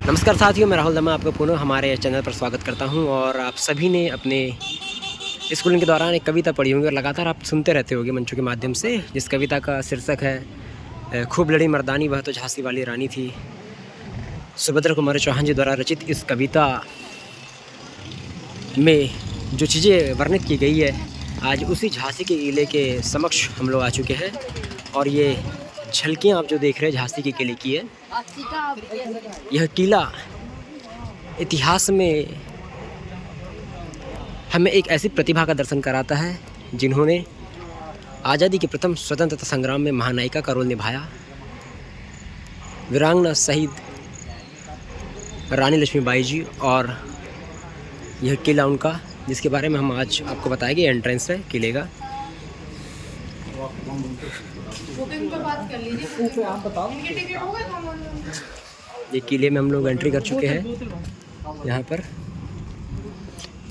नमस्कार साथियों, मैं राहुल दमा आपका पुनः हमारे चैनल पर स्वागत करता हूं। और आप सभी ने अपने स्कूलिंग के दौरान एक कविता पढ़ी होगी और लगातार आप सुनते रहते होंगे मंचों के माध्यम से, जिस कविता का शीर्षक है खूब लड़ी मर्दानी वह तो झांसी वाली रानी थी। सुभद्रा कुमारी चौहान जी द्वारा रचित इस कविता में जो चीज़ें वर्णित की गई है, आज उसी झांसी के किले के समक्ष हम लोग आ चुके हैं। और ये झलकियाँ आप जो देख रहे हैं झांसी के किले की है। यह किला इतिहास में हमें एक ऐसी प्रतिभा का दर्शन कराता है जिन्होंने आज़ादी के प्रथम स्वतंत्रता संग्राम में महानायिका का रोल निभाया। वीरांगना शहीद रानी लक्ष्मीबाई जी, और यह किला उनका, जिसके बारे में हम आज आपको बताएंगे। एंट्रेंस है किले का। ये किले में हम लोग एंट्री कर चुके हैं। यहाँ पर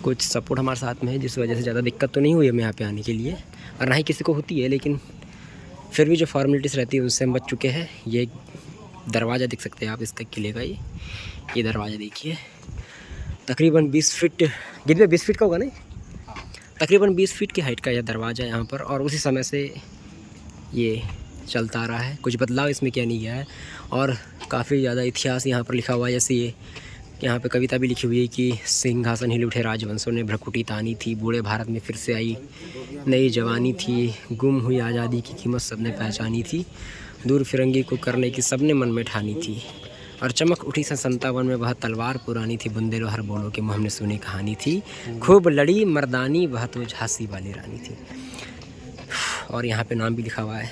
कुछ सपोर्ट हमारे साथ में है, जिस वजह से ज़्यादा दिक्कत तो नहीं हुई हमें यहाँ पे आने के लिए, और ना ही किसी को होती है, लेकिन फिर भी जो फॉर्मेलिटीज़ रहती है उनसे हम बच चुके हैं। ये दरवाज़ा देख सकते हैं आप इसका, किले का। ये दरवाज़ा देखिए, तकरीबन 20 फीट, कितने 20 फीट का होगा नहीं, तकरीबन 20 फीट की हाइट का यह दरवाज़ा है यहाँ पर। और उसी समय से ये चलता आ रहा है, कुछ बदलाव इसमें किया नहीं गया है। और काफ़ी ज़्यादा इतिहास यहाँ पर लिखा हुआ है, जैसे ये यहाँ पे कविता भी लिखी हुई है कि सिंहासन हिल उठे राजवंशों ने, भ्रकुटी तानी थी, बूढ़े भारत में फिर से आई नई जवानी थी, गुम हुई आज़ादी की कीमत सबने पहचानी थी, दूर फिरंगी को करने की सबने मन में ठानी थी, और चमक उठी सन 57 में वह तलवार पुरानी थी, बुंदेलो हर बोलो के मुँह हमने सुनी कहानी थी, खूब लड़ी मर्दानी वह तो झांसी वाली रानी थी। और यहाँ पे नाम भी लिखा हुआ है,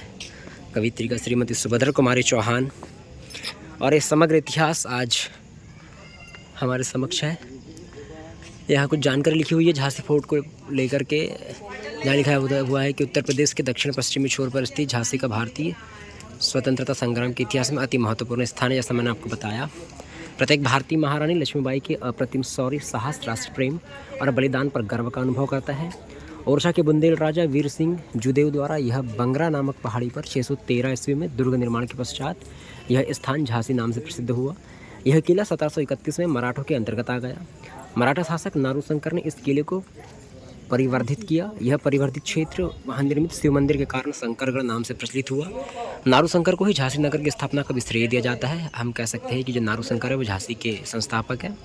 कवित्री का श्रीमती सुभद्रा कुमारी चौहान। और ये समग्र इतिहास आज हमारे समक्ष है। यहाँ कुछ जानकारी लिखी हुई है झांसी फोर्ट को लेकर के, जहाँ लिखा हुआ है कि उत्तर प्रदेश के दक्षिण पश्चिमी छोर पर स्थित झांसी का भारतीय स्वतंत्रता संग्राम के इतिहास में अति महत्वपूर्ण स्थान है। जैसा मैंने आपको बताया, प्रत्येक भारतीय महारानी लक्ष्मीबाई के अप्रतिम शौर्य, साहस, राष्ट्र प्रेम और बलिदान पर गर्व का अनुभव करता है। ओरछा के बुंदेल राजा वीर सिंह जुदेव द्वारा यह बंगरा नामक पहाड़ी पर 613 ईस्वी में दुर्ग निर्माण के पश्चात यह स्थान झांसी नाम से प्रसिद्ध हुआ। यह किला 1731 में मराठों के अंतर्गत आ गया। मराठा शासक नारूशंकर ने इस किले को परिवर्धित किया। यह परिवर्धित क्षेत्र वहाँ निर्मित शिव मंदिर के कारण शंकरगढ़ नाम से प्रचलित हुआ। नारूशंकर को ही झांसी नगर की स्थापना का भी श्रेय दिया जाता है। हम कह सकते हैं कि जो नारूशंकर है वो झांसी के संस्थापक है,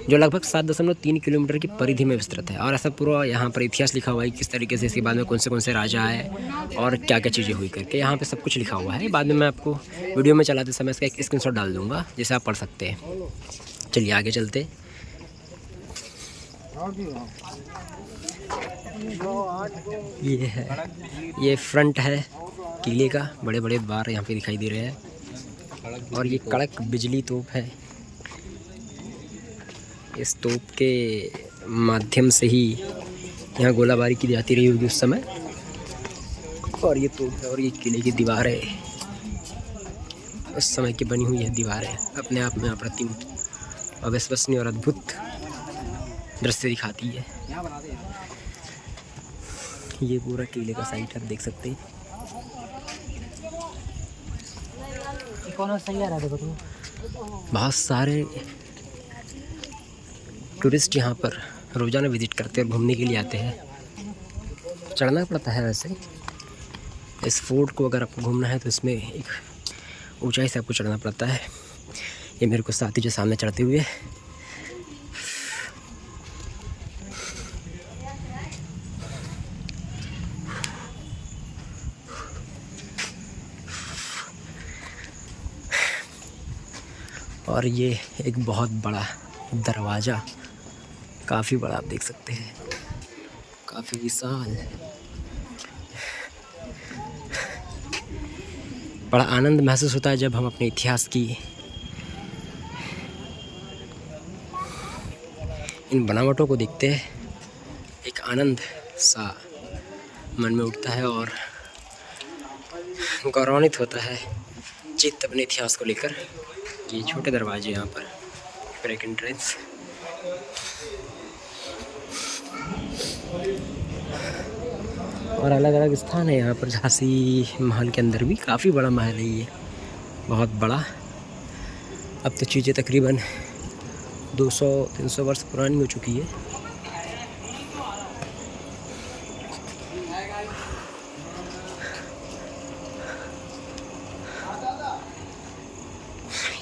जो लगभग 7.3 किलोमीटर की परिधि में विस्तृत है। और ऐसा पूरा यहाँ पर इतिहास लिखा हुआ है, किस तरीके से इसके बाद में कौन से राजा आए और क्या क्या चीज़ें हुई करके, यहाँ पे सब कुछ लिखा हुआ है। बाद में मैं आपको वीडियो में चलाते समय इसका एक स्क्रीनशॉट डाल दूँगा, जिसे आप पढ़ सकते हैं। चलिए आगे चलते। ये है, ये फ्रंट है किले का, बड़े बड़े द्वार यहाँ पे दिखाई दे रहे हैं। और ये कड़क बिजली तोप है। इस तोप के माध्यम से ही यहाँ गोलाबारी की जाती रही होगी उस समय। और ये तोप है, और ये किले की दीवार है, उस समय की बनी हुई है दीवार है, अपने आप में अप्रतिम, अविश्वसनीय और अद्भुत दृश्य दिखाती है। ये पूरा किले का साइड आप देख सकते हैं। बहुत सारे टूरिस्ट यहाँ पर रोज़ाना विज़िट करते हैं और घूमने के लिए आते हैं। चढ़ना पड़ता है वैसे इस फोर्ट को, अगर आपको घूमना है तो इसमें एक ऊंचाई से आपको चढ़ना पड़ता है। ये मेरे को साथी जो सामने चढ़ते हुए, और ये एक बहुत बड़ा दरवाज़ा, काफ़ी बड़ा आप देख सकते हैं, काफ़ी विशाल। बड़ा आनंद महसूस होता है जब हम अपने इतिहास की इन बनावटों को देखते हैं। एक आनंद सा मन में उठता है और गौरवान्वित होता है चित्त अपने इतिहास को लेकर। ये छोटे दरवाजे यहाँ पर, फिर एक एंट्रेंस। और अलग अलग स्थान है यहाँ पर झांसी महल के अंदर भी। काफ़ी बड़ा महल है ये, बहुत बड़ा। अब तो चीज़ें तकरीबन 200-300 वर्ष पुरानी हो चुकी है।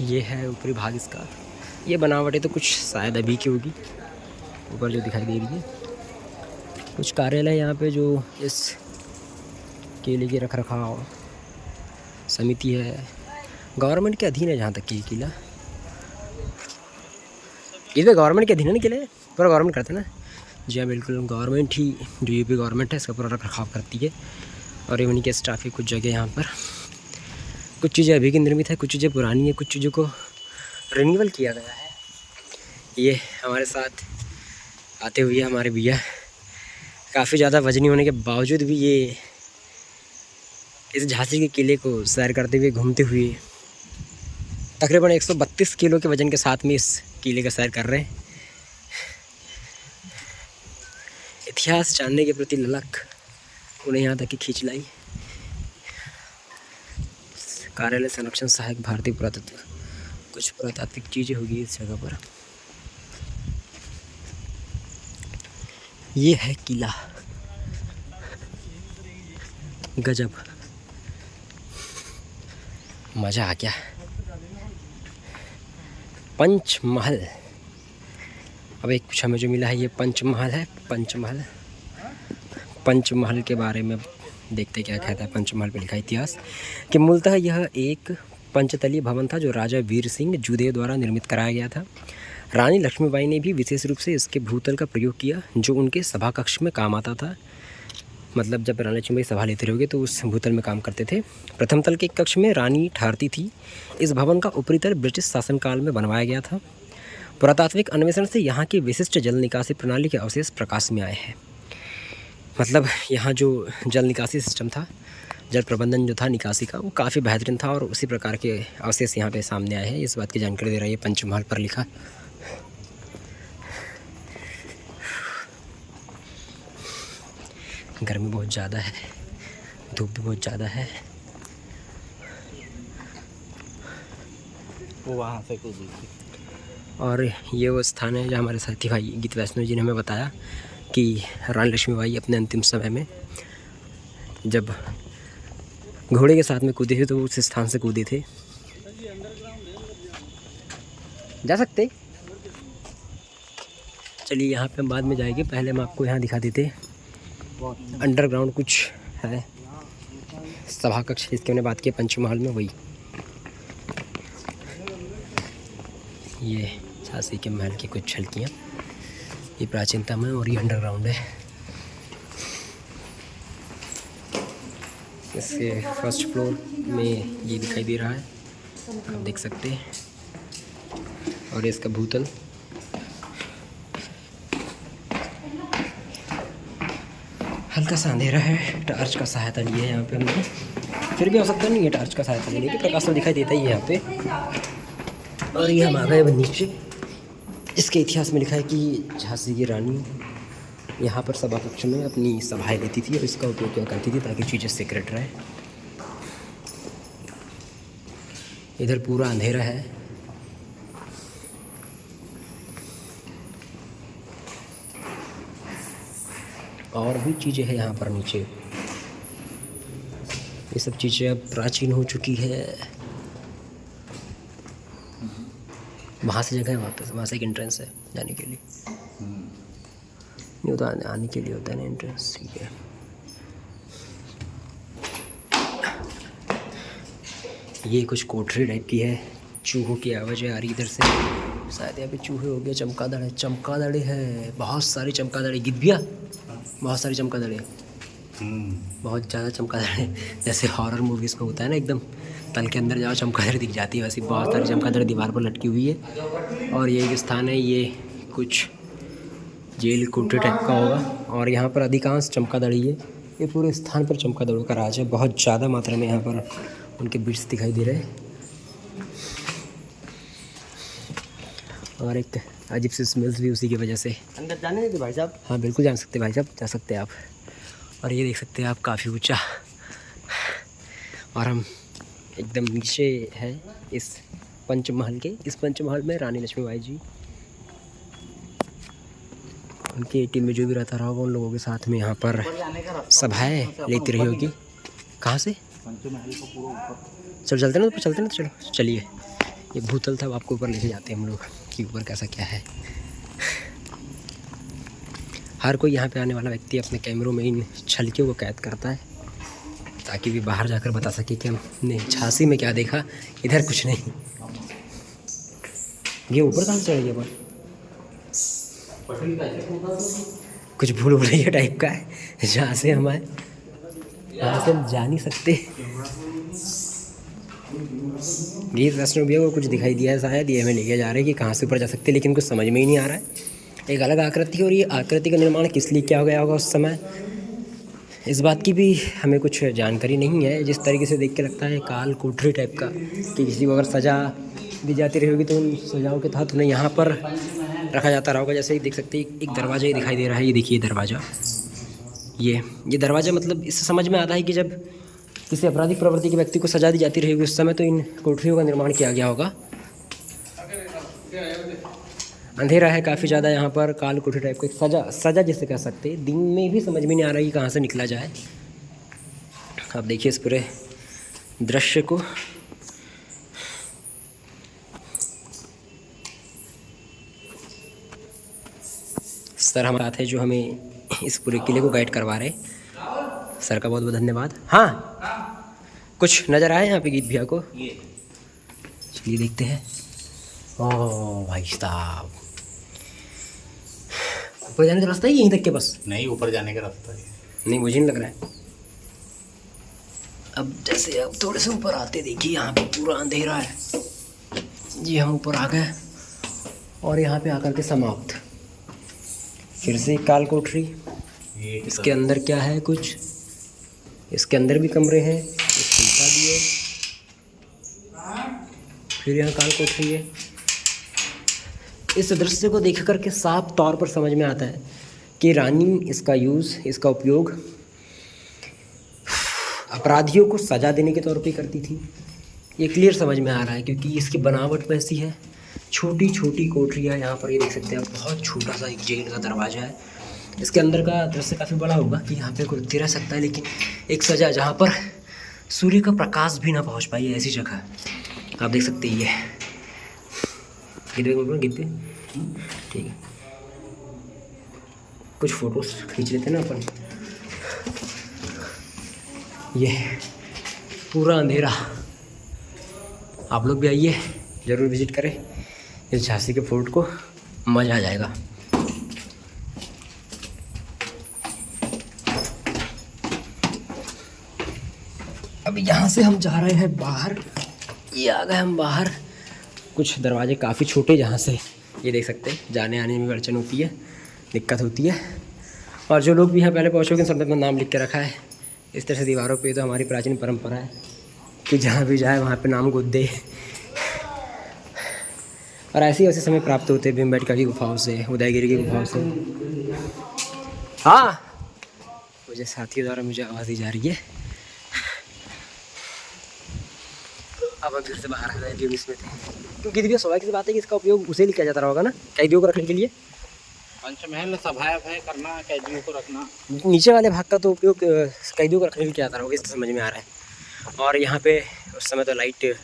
ये है ऊपरी भाग इसका। ये बनावटें तो कुछ शायद अभी की होगी, ऊपर जो दिखाई दे रही है। कुछ कार्यालय यहाँ पे जो इस किले की रख रखाव समिति है, गवर्नमेंट के अधीन है जहाँ तक कि ये किला। ये गवर्नमेंट के अधीन है ना किले, पूरा गवर्नमेंट करता है ना। जी हाँ बिल्कुल, गवर्नमेंट ही, जो यूपी गवर्नमेंट है इसका पूरा रख रखाव करती है। और इन्हीं के स्टाफ की कुछ जगह यहाँ पर, कुछ चीज़ें अभी की निर्मित है, कुछ चीज़ें पुरानी है, कुछ चीज़ों को रिन्यूअल किया गया है। ये हमारे साथ आते हुए हमारे भैया, काफ़ी ज़्यादा वजनी होने के बावजूद भी ये इस झांसी के किले को सैर करते हुए, घूमते हुए तकरीबन 132 किलो के वज़न के साथ में इस किले का सैर कर रहे हैं। इतिहास जानने के प्रति ललक उन्हें यहाँ तक की खींच लाई। कार्यालय संरक्षण सहायक भारतीय पुरातत्व, कुछ पुरातात्विक चीज़ें होगी इस जगह पर। ये है किला, गजब, मज़ा आ गया। पंचमहल, अब एक कुछ हमें जो मिला है ये पंचमहल है। पंचमहल के बारे में देखते क्या कहता है। पंचमहल पर लिखा इतिहास कि मूलतः यह एक पंचतलीय भवन था जो राजा वीर सिंह जूदेव द्वारा निर्मित कराया गया था। रानी लक्ष्मीबाई ने भी विशेष रूप से इसके भूतल का प्रयोग किया जो उनके सभा कक्ष में काम आता था। मतलब जब रानी लक्ष्मीबाई सभा लेते रहोगे तो उस भूतल में काम करते थे। प्रथम तल के कक्ष में रानी ठहरती थी। इस भवन का ऊपरी तल ब्रिटिश शासनकाल में बनवाया गया था। पुरातात्विक अन्वेषण से यहाँ की विशिष्ट जल निकासी प्रणाली के अवशेष प्रकाश में आए हैं। मतलब यहाँ जो जल निकासी सिस्टम था, जल प्रबंधन जो था निकासी का, वो काफ़ी बेहतरीन था और उसी प्रकार के अवशेष यहाँ पे सामने आए हैं। इस बात की जानकारी दे रहा है ये पंचमहल पर लिखा। गर्मी बहुत ज़्यादा है, धूप भी बहुत ज़्यादा है। वो वहाँ से कूदी। और ये वो स्थान है जहाँ हमारे साथी भाई गीत वैष्णव जी ने हमें बताया कि रानी लक्ष्मीबाई अपने अंतिम समय में जब घोड़े के साथ में कूदे थे तो उस स्थान से कूदे थे। जा सकते, चलिए यहाँ पे हम बाद में जाएंगे, पहले हम आपको यहाँ दिखा देते। अंडरग्राउंड कुछ है सभा कक्ष जिसकी मैंने बात की पंचमहल में, वही ये झांसी के महल की कुछ झलकियाँ, ये प्राचीनतम है और ये अंडरग्राउंड है। इसके फर्स्ट फ्लोर में ये दिखाई दे रहा है, आप देख सकते हैं। और ये इसका भूतल, हल्का सा अंधेरा है, टॉर्च का सहायता लिया है यहाँ पे हमने। फिर भी हो सकता नहीं है टॉर्च का सहायता लेने की, प्रकाश तो दिखाई देता ही है यहाँ पे। और ये हम आ गए नीचे। इसके इतिहास में लिखा है कि झांसी की रानी यहाँ पर सभा कक्ष में अपनी सभाएं लेती थी और इसका उपयोग किया करती थी ताकि चीज़ें सीक्रेट रहे। इधर पूरा अंधेरा है। और भी चीज़ें हैं यहाँ पर नीचे, ये सब चीज़ें अब प्राचीन हो चुकी है। वहाँ से जगह है वापस, वहाँ से एक एंट्रेंस है जाने के लिए। नहीं होता, आने के लिए होता है ना एंट्रेंस। ठीक है, ये कुछ कोठरी टाइप की है, चूहों की आवाज़ आ रही इधर से, शायद यहाँ पे चूहे हो गए। चमगादड़ है, बहुत सारी चमगादड़, गिद्धिया, बहुत सारी चमगादड़, बहुत ज़्यादा चमगादड़ है। जैसे हॉरर मूवीज़ में होता है ना, एकदम तल के अंदर जाओ चमगादड़ दिख जाती है, वैसे बहुत सारी चमगादड़ दीवार पर लटकी हुई है। और ये एक स्थान है, ये कुछ जेल कोठरी टाइप का होगा और यहाँ पर अधिकांश चमगादड़ी है। ये पूरे स्थान पर चमगादड़ों का राज है, बहुत ज़्यादा मात्रा में यहाँ पर उनके बिट्स दिखाई दे रहे हैं। और एक अजीब सी स्मेल्स भी उसी की वजह से। अंदर जाने देते भाई साहब? हाँ बिल्कुल जा सकते भाई साहब, जा सकते हैं आप। और ये देख सकते हैं आप, काफ़ी ऊंचा, और हम एकदम नीचे है इस पंचमहल के। इस पंचमहल में रानी लक्ष्मीबाई जी, उनकी टीम में जो भी रहता रहा होगा उन लोगों के साथ में यहाँ पर सभाएं लेती रही होगी। कहाँ से चलो चलते ना, तो चलते ना, तो चलो चलिए। ये भूतल था, अब आपको ऊपर लेके जाते हैं हम लोग कि ऊपर कैसा क्या है। हर कोई यहाँ पे आने वाला व्यक्ति अपने कैमरों में इन छलकियों को कैद करता है ताकि भी बाहर जाकर बता सके कि हमने झांसी में क्या देखा, इधर कुछ नहीं। ये ऊपर कहाँ चढ़ गया पर कुछ भूल भुलैया टाइप का है जहाँ से हम आए, वहाँ से हम जा नहीं सकते। गीत वैष्णव भैया को कुछ दिखाई दिया है शायद, ये हमें लेके जा रहे हैं कि कहाँ से ऊपर जा सकते, लेकिन कुछ समझ में ही नहीं आ रहा है। एक अलग आकृति, और ये आकृति का निर्माण किस लिए क्या हो गया होगा उस समय, इस बात की भी हमें कुछ जानकारी नहीं है। जिस तरीके से देख के लगता है काल कोठरी टाइप का, कि किसी को अगर सज़ा दी जाती रहेगी तो उन सजाओं के तहत उन्हें यहाँ पर रखा जाता रहा होगा। जैसे ही देख सकते हैं एक दरवाज़ा ही दिखाई दे रहा है, ये देखिए दरवाज़ा, ये दरवाज़ा, मतलब इससे समझ में आता है कि जब किसी आपराधिक प्रवृत्ति के व्यक्ति को सजा दी जाती रहेगी उस समय तो इन कोठरियों का निर्माण किया गया होगा। अंधेरा है काफ़ी ज़्यादा यहाँ पर, काल कोठरी टाइप का सजा जिसे कह सकते हैं। दिन में भी समझ में नहीं आ रहा है कि कहाँ से निकला जाए। आप देखिए इस पूरे दृश्य को। सर हमारे साथ है जो हमें इस पूरे किले को गाइड करवा रहे, सर का बहुत बहुत धन्यवाद। हाँ, कुछ नज़र आया यहाँ पे गीत भैया को, चलिए देखते हैं। ओह भाई साहब, ऊपर जाने का रास्ता ही यहीं तक के बस? नहीं, ऊपर जाने का रास्ता है। नहीं, मुझे नहीं लग रहा है। अब जैसे अब थोड़े से ऊपर आते देखिए यहाँ पे पूरा अंधेरा है जी। हम ऊपर आ गए और यहाँ पे आकर के समाप्त। फिर से काल कोठरी, इसके अंदर क्या है कुछ, इसके अंदर भी कमरे हैं, शीशा भी है। फिर यहाँ काल कोठरी है। इस दृश्य को देख करके साफ तौर पर समझ में आता है कि रानी इसका यूज़, इसका उपयोग अपराधियों को सज़ा देने के तौर पे करती थी। ये क्लियर समझ में आ रहा है क्योंकि इसकी बनावट वैसी है। छोटी छोटी कोठरियाँ यहाँ पर ये देख सकते हैं आप, बहुत छोटा सा एक जेल का दरवाज़ा है। इसके अंदर का दृश्य काफ़ी बड़ा होगा कि यहाँ पे कोई व्यक्ति रह सकता है, लेकिन एक सज़ा जहाँ पर सूर्य का प्रकाश भी ना पहुँच पाई, ऐसी जगह आप देख सकते हैं। ये गिरते ठीक है, कुछ फ़ोटोज़ खींच लेते ना अपन। ये पूरा अंधेरा, आप लोग भी आइए, ज़रूर विज़िट करें इस झांसी के फोर्ट को, मज़ा आ जाएगा। अब यहाँ से हम जा रहे हैं बाहर, ये आ गए हम बाहर। कुछ दरवाजे काफ़ी छोटे, जहाँ से ये देख सकते हैं जाने आने में अड़चन होती है, दिक्कत होती है। और जो लोग भी यहाँ पहले पहुँचोगे सब ने अपना नाम लिख के रखा है इस तरह से दीवारों पे। तो हमारी प्राचीन परंपरा है कि जहाँ भी जाए वहाँ पे नाम गोद दे। और ऐसे ही समय प्राप्त होते हैं भीमबेटका की गुफाओं से, उदयगिरी की गुफाओं से। हाँ, मुझे साथियों द्वारा मुझे आवाज़ दी जा रही है। अब हम फिर से बाहर आ गए जो इसमें थे, क्योंकि भैया स्वाभाविक सी बात है कि इसका उपयोग उसे लिए किया जाता होगा ना, कैदियों को रखने के लिए। पंचमहल सभा करना, कैदियों को रखना। नीचे वाले भाग का तो उपयोग कैदियों को रखने के लिए किया जाता होगा, इससे समझ में आ रहा है। और यहाँ पे उस समय तो लाइट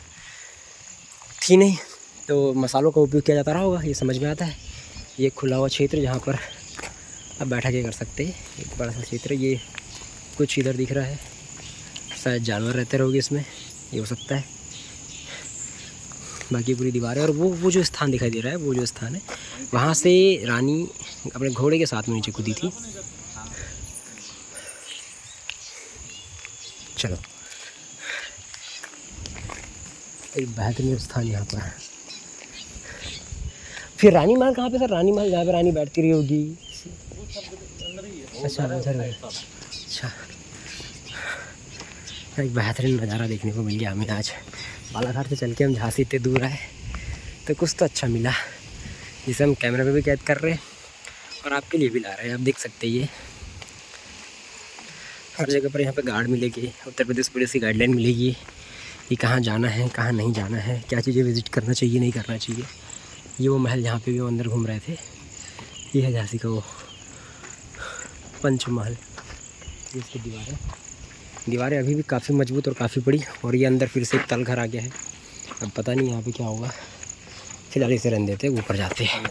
थी नहीं, तो मसालों का उपयोग किया जाता रहा होगा, ये समझ में आता है। ये खुला हुआ क्षेत्र जहाँ पर अब बैठा के कर सकते हैं, एक बड़ा सा क्षेत्र। ये कुछ इधर दिख रहा है, शायद जानवर रहते रहोगे इसमें, ये हो सकता है। बाकी पूरी दीवार है। और वो जो स्थान दिखाई दे रहा है, वो जो स्थान है वहाँ से रानी अपने घोड़े के साथ में नीचे कूदी थी। चलो, एक बेहतरीन स्थान यहाँ पर। फिर रानी महल कहाँ पे सर? रानी महल जहाँ पे रानी बैठती रही होगी। अच्छा उधर है। अच्छा, एक बेहतरीन नज़ारा देखने को मिल गया हमें आज। बालाघाट से चल के हम झांसी इतने दूर आए तो कुछ तो अच्छा मिला, जिसे हम कैमरे में भी कैद कर रहे हैं और आपके लिए भी ला रहे हैं। आप देख सकते हैं ये हर जगह पर यहाँ पे गार्ड मिलेगी, उत्तर प्रदेश पुलिस की गाइडलाइन मिलेगी कि कहाँ जाना है कहाँ नहीं जाना है, क्या चीज़ें विज़िट करना चाहिए नहीं करना चाहिए। ये वो महल जहाँ पे भी हम अंदर घूम रहे थे, ये है झांसी का वो पंच महल। ये इसकी दीवारें अभी भी काफ़ी मजबूत और काफ़ी बड़ी, और ये अंदर फिर से एक तल घर आ गया है। अब पता नहीं यहाँ पे क्या होगा, फिलहाल इसे रहने देते हैं, ऊपर जाते हैं।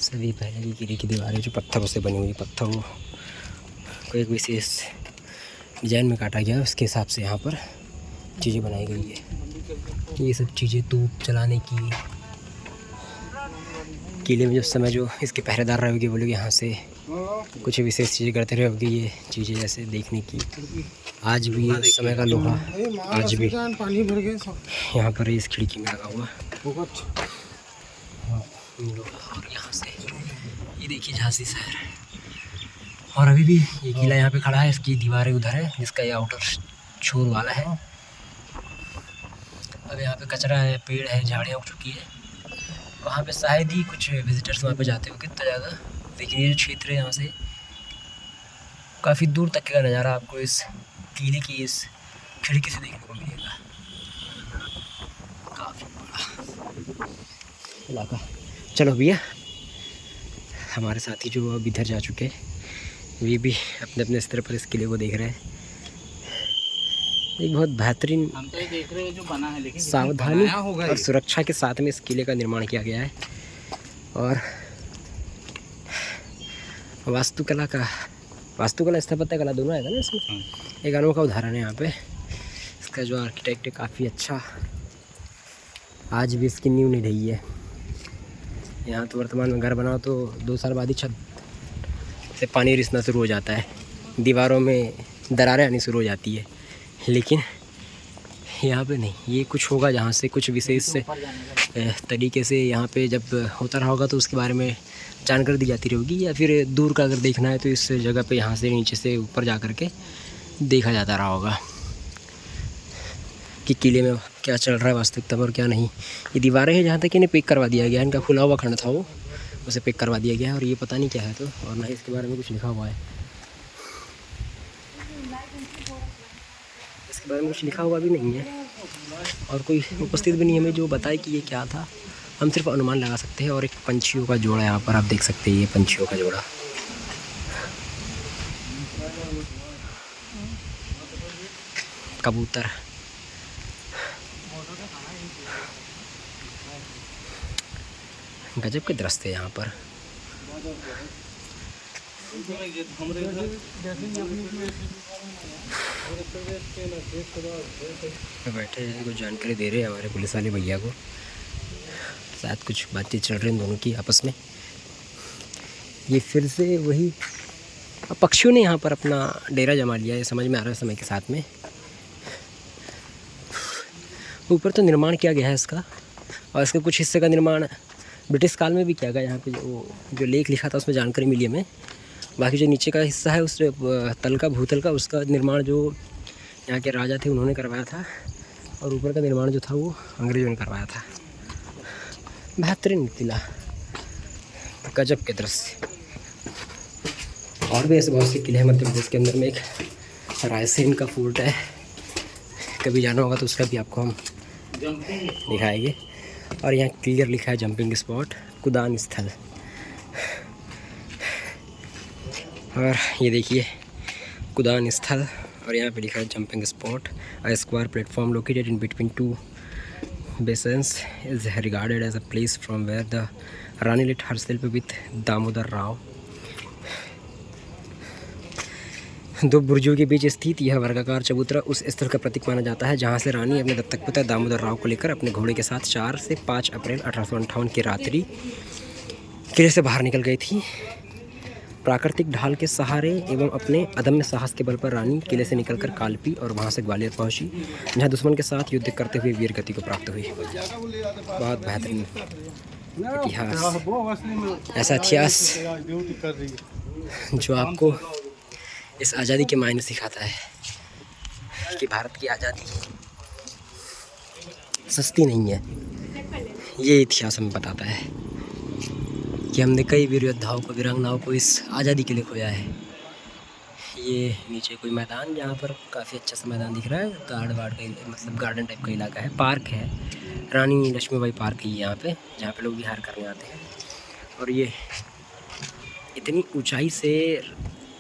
सभी पहले की किले की दीवारें जो पत्थरों से बनी हुई, पत्थरों को एक विशेष डिजाइन में काटा गया है, उसके हिसाब से यहाँ पर चीज़ें बनाई गई है। ये सब चीज़ें तोप चलाने की, किले में जो समय जो इसके पहरेदार रहोगे वो लोग यहाँ से कुछ विशेष चीज़ें करते रहोगे। ये चीज़ें जैसे देखने की, आज भी ये उस समय का लोहा आज भी पानी भर गया यहाँ पर इस खिड़की में लगा हुआ। और यहाँ से ये देखिए झांसी शहर, और अभी भी ये किला यहाँ पे खड़ा है, इसकी दीवारें उधर है, जिसका ये आउटर छोर वाला है। अब यहाँ पे कचरा है, पेड़ है, झाड़ियाँ उग चुकी है। वहाँ पे शायद ही कुछ विजिटर्स वहाँ पे जाते हो कितना ज़्यादा, लेकिन ये जो क्षेत्र है यहाँ से काफ़ी दूर तक का नज़ारा आपको इस किले की इस खिड़की से देखने को मिलेगा। काफ़ी बड़ा इलाका। चलो भैया, हमारे साथी जो अब इधर जा चुके हैं, वे भी अपने अपने स्तर पर इस किले को देख रहे हैं। एक बहुत बेहतरीन, हम तो ये देख रहे हैं जो बना है, लेकिन सावधानी और सुरक्षा के साथ में इस किले का निर्माण किया गया है। और वास्तुकला स्थापत्य कला दोनों आएगा ना इसमें, एक अनोखा उदाहरण है यहाँ पे। इसका जो आर्किटेक्ट है काफ़ी अच्छा, आज भी इसकी नींव नहीं ढही है। यहाँ तो वर्तमान में घर बनाओ तो 2 साल बाद ही छत से पानी रिसना शुरू हो जाता है, दीवारों में दरारें आनी शुरू हो जाती है। लेकिन यहाँ पे नहीं, ये कुछ होगा जहाँ से कुछ विशेष तरीके से यहाँ पे जब होता रहा होगा तो उसके बारे में जानकारी दी जाती रहेगी, या फिर दूर का अगर देखना है तो इस जगह पे यहाँ से नीचे से ऊपर जा कर के देखा जाता रहा होगा कि किले में क्या चल रहा है वास्तविकता में और क्या नहीं। ये दीवारें हैं जहाँ तक इन्हें पिक करवा दिया गया है, इनका खुला हुआ खंड था वो, उसे पिक करवा दिया गया है। और ये पता नहीं क्या है तो, और ना ही इसके बारे में कुछ लिखा हुआ है, इसके बारे में कुछ लिखा हुआ भी नहीं है, और कोई उपस्थित भी नहीं है हमें जो बताए कि ये क्या था। हम सिर्फ अनुमान लगा सकते हैं। और एक पंछियों का जोड़ा यहाँ पर आप देख सकते हैं, ये पंछियों का जोड़ा। कबूतर, गजब के दृश्य है यहाँ पर। बैठे हैं, कुछ जानकारी दे रहे हैं हमारे पुलिस वाले भैया को, शायद कुछ बातचीत चल रही है दोनों की आपस में। ये फिर से वही पक्षियों ने यहाँ पर अपना डेरा जमा लिया है, समझ में आ रहा है समय के साथ में। ऊपर तो निर्माण किया गया है इसका, और इसके कुछ हिस्से का निर्माण ब्रिटिश काल में भी किया गया। यहाँ पे जो लेख लिखा था उसमें जानकारी मिली हमें। बाकी जो नीचे का हिस्सा है उस तल का, भूतल का, उसका निर्माण जो यहाँ के राजा थे उन्होंने करवाया था, और ऊपर का निर्माण जो था वो अंग्रेजों ने करवाया था। बेहतरीन किला, गजब के दृश्य। और भी ऐसे बहुत से किले हैं मध्य प्रदेश के अंदर में। एक रायसेन का फोर्ट है, कभी जाना होगा तो उसका भी आपको हम दिखाएंगे। और यहाँ क्लियर लिखा है जंपिंग स्पॉट, कुदान स्थल। और ये देखिए कुदान स्थल, और यहाँ पे लिखा है jumping spot, a square platform located in between 2 basins is regarded as a place from where the Rani lit herself with Damodar Rao। 2 बुर्जों के बीच स्थित यह वर्गाकार चबूतरा उस स्थल का प्रतीक माना जाता है जहां से रानी अपने दत्तक पुत्र दामोदर राव को लेकर अपने घोड़े के साथ 4 से 5 अप्रैल 1858 की रात्रि किले से बाहर निकल गई थी। प्राकृतिक ढाल के सहारे एवं अपने अदम्य साहस के बल पर रानी किले से निकलकर कालपी और वहां से ग्वालियर पहुंची, जहां दुश्मन के साथ युद्ध करते हुए वीर गति को प्राप्त हुई। बहुत बेहतरीन इतिहास, ऐसा इतिहास जो आपको इस आज़ादी के मायने सिखाता है कि भारत की आज़ादी सस्ती नहीं है। ये इतिहास हमें बताता है कि हमने कई वीर योद्धाओं को, वीरांगनाओं को इस आज़ादी के लिए खोया है। ये नीचे कोई मैदान, जहाँ पर काफ़ी अच्छा सा मैदान दिख रहा है, गार्ड वार्ड का मतलब गार्डन टाइप का इलाका है, पार्क है, रानी लक्ष्मीबाई पार्क है यहाँ पे, जहाँ पे लोग विहार करने आते हैं। और ये इतनी ऊंचाई से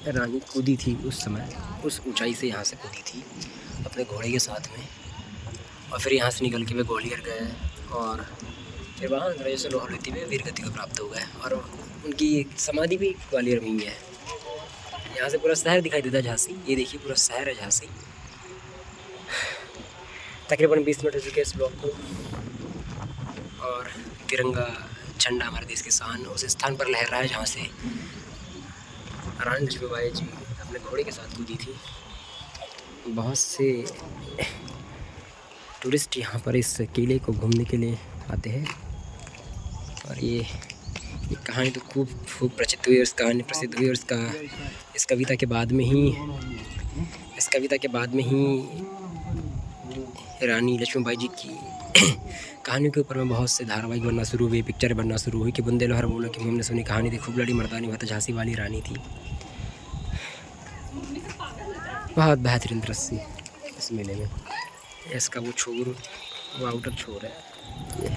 रानी कूदी थी उस समय, उस ऊंचाई से यहाँ से कूदी थी अपने घोड़े के साथ में, और फिर यहाँ से निकल के वे ग्वालियर गए और फिर वहाँ अंग्रेजों से लोहा लेते हुए वीर गति को प्राप्त हो गए, और उनकी समाधि भी ग्वालियर में ही है। यहाँ से पूरा शहर दिखाई देता है झांसी, ये देखिए पूरा शहर है झांसी। तकरीबन 20 मिनट हो चुके हैं इस ब्लॉग को, और तिरंगा झंडा हमारे देश के शान उस स्थान पर लहर रहा है जहाँ से रानी लक्ष्मीबाई जी अपने घोड़े के साथ कूदी थी। बहुत से टूरिस्ट यहाँ पर इस किले को घूमने के लिए आते हैं, और ये कहानी तो खूब प्रचलित हुई, उस कहानी प्रसिद्ध हुई, और इस कविता के बाद में ही रानी लक्ष्मीबाई जी की कहानियों के ऊपर में बहुत से धारावाहिक बनना शुरू हुए, पिक्चर बनना शुरू हुई कि बुंदे लोहर बोलो कि हमने सुनी कहानी थी, खूब लड़ी मर्दानी वह तो झांसी वाली रानी थी। बहुत बेहतरीन दृश्य इस मेले में। इसका वो छोर, वो आउटर छोर है, ये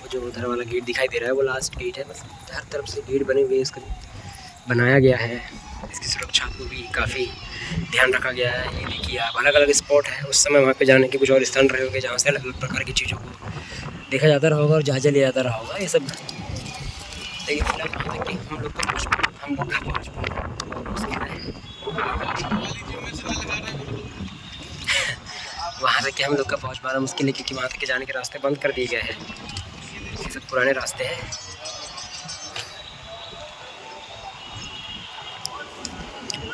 वो जो उधर वाला गेट दिखाई दे रहा है वो लास्ट गेट है। बस हर तरफ से गेट बने हुए इसका बनाया गया है, इसकी सुरक्षा को भी काफ़ी ध्यान रखा गया है। ये देखिए आप, अलग अलग स्पॉट है, उस समय वहाँ पे जाने के कुछ और स्थान रहे होंगे जहाँ से अलग अलग प्रकार की चीज़ों को देखा जाता रहा होगा और जायजा लिया जाता रहा होगा ये सब। लेकिन फिलहाल वहाँ तक कि हम लोग का वहाँ तक कि हम लोग का पहुँच पाना मुश्किल है, क्योंकि वहाँ तक के जाने के रास्ते बंद कर दिए गए हैं। ये सब पुराने रास्ते हैं।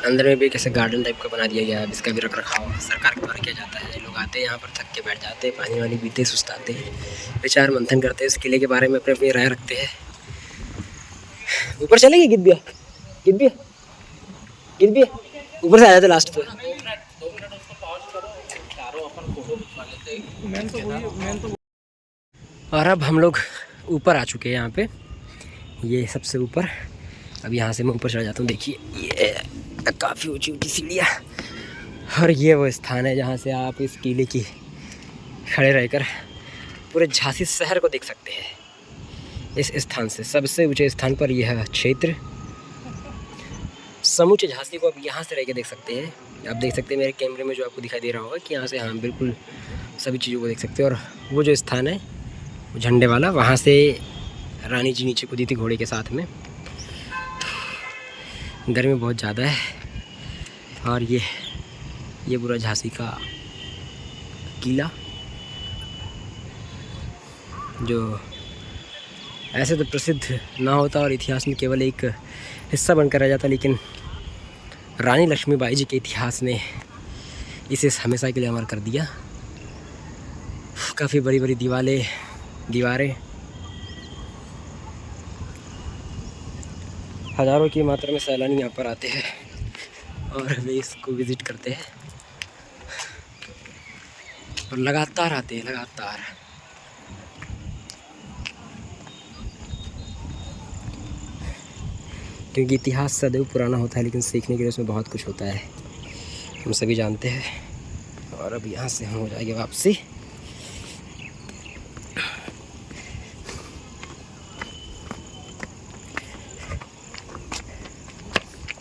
अंदर में भी कैसे गार्डन टाइप का बना दिया गया है, इसका भी रख रखाव सरकार के द्वारा किया जाता है। लोग आते हैं यहाँ पर, थक के बैठ जाते हैं, पानी वानी पीते, सुस्ताते हैं, विचार मंथन करते हैं, इस किले के बारे में अपनी अपनी राय रखते हैं। ऊपर चलेंगे गिद्दिया ऊपर से आ जाते लास्ट पे। और अब हम लोग ऊपर आ चुके हैं यहाँ पे, ये सबसे ऊपर। अब यहाँ से मैं ऊपर चढ़ जाता हूँ। देखिए ये काफ़ी ऊंची ऊंची सीढ़ियाँ, और ये वो स्थान है जहाँ से आप इस किले की खड़े रहकर पूरे झांसी शहर को देख सकते हैं। इस स्थान से, सबसे ऊंचे स्थान पर यह क्षेत्र, समूचे झांसी को आप यहाँ से रह के देख सकते हैं। आप देख सकते हैं मेरे कैमरे में जो आपको दिखाई दे रहा होगा कि यहाँ से हाँ बिल्कुल सभी चीज़ों को देख सकते हैं। और वो जो स्थान है वो झंडे वाला, वहाँ से रानी जी नीचे कूदी थी घोड़े के साथ में। गर्मी बहुत ज़्यादा है, और ये पूरा झांसी का किला, जो ऐसे तो प्रसिद्ध ना होता और इतिहास में केवल एक हिस्सा बनकर रह जाता, लेकिन रानी लक्ष्मीबाई जी के इतिहास ने इसे हमेशा के लिए अमर कर दिया। काफ़ी बड़ी बड़ी दीवारें, हज़ारों की मात्रा में सैलानी यहाँ पर आते हैं और वे इसको विज़िट करते हैं, और लगातार आते हैं, लगातार। क्योंकि इतिहास सदैव पुराना होता है, लेकिन सीखने के लिए उसमें बहुत कुछ होता है, हम सभी जानते हैं। और अब यहाँ से हम हो जाएंगे वापसी।